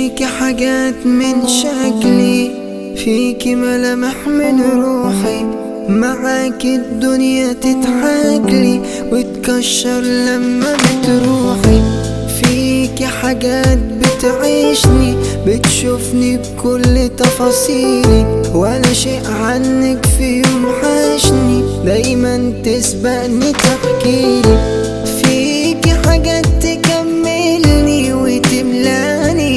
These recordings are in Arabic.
فيك حاجات من شكلي، فيك ملامح من روحي، معاك الدنيا تضحكلي وتكشر لما بتروحي. فيك حاجات بتعيشني، بتشوفني بكل تفاصيلي، ولا شيء عنك في يوم حاشني، دايما تسبقني تحكيلي. فيك حاجات تكملني وتملاني،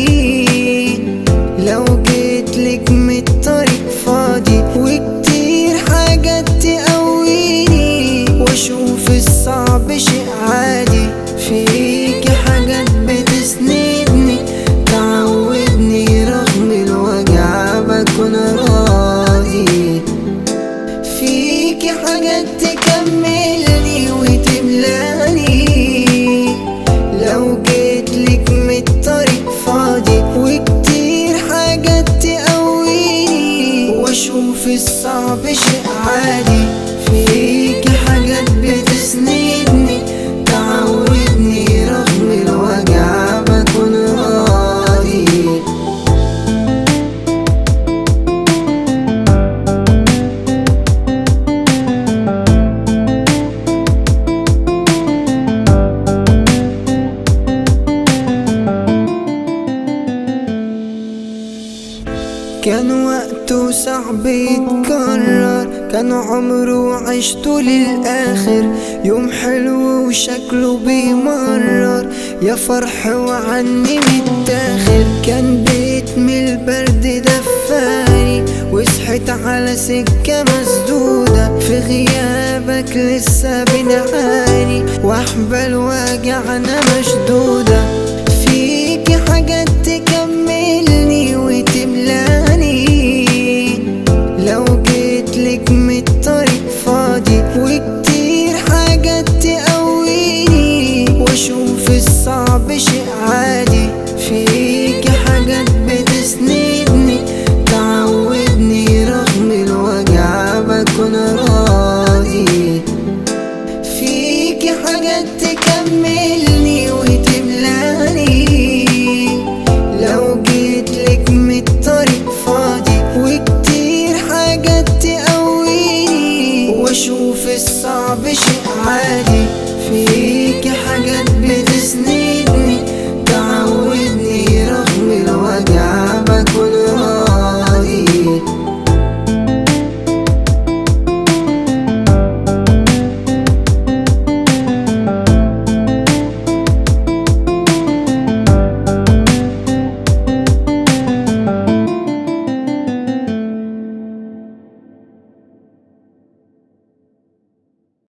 لو جيتلك من الطريق فاضي، وكتير حاجات تقويني واشوف الصعب شيء عادي. فيك حاجات بتسندني تعودني رغم الوجع بكون راضي. فيك حاجات تكملني وتملاني، لو جيتلك من الطريق فاضي، وكتير حاجات تقويني واشوف الصعب شيء عادي. فيك حاجات بتسندني تعودني رغم الوجع بكون راضي. كان وقته صعب يتكرر، كان عمره عشته للآخر، يوم حلو وشكله بيمرر، يا فرح وعني متاخر. كان بيت من البرد دفاني، وصحيت على سكة مسدودة، في غيابك لسه بنعاني، واحبال واجعنا مشدودة. فيك حاجات تكملني وتملاني، لو جيتلك من الطريق فاضي، وكتير حاجات تقويني واشوف الصعب شيء عادي. فيك حاجات بتسندني تعودني رغم الوجع بكون راضي. فيك حاجات تكملني وتملاني، لو جيتلك من الطريق فاضي، وكتير حاجات تقويني واشوف الصعب شيء عادي.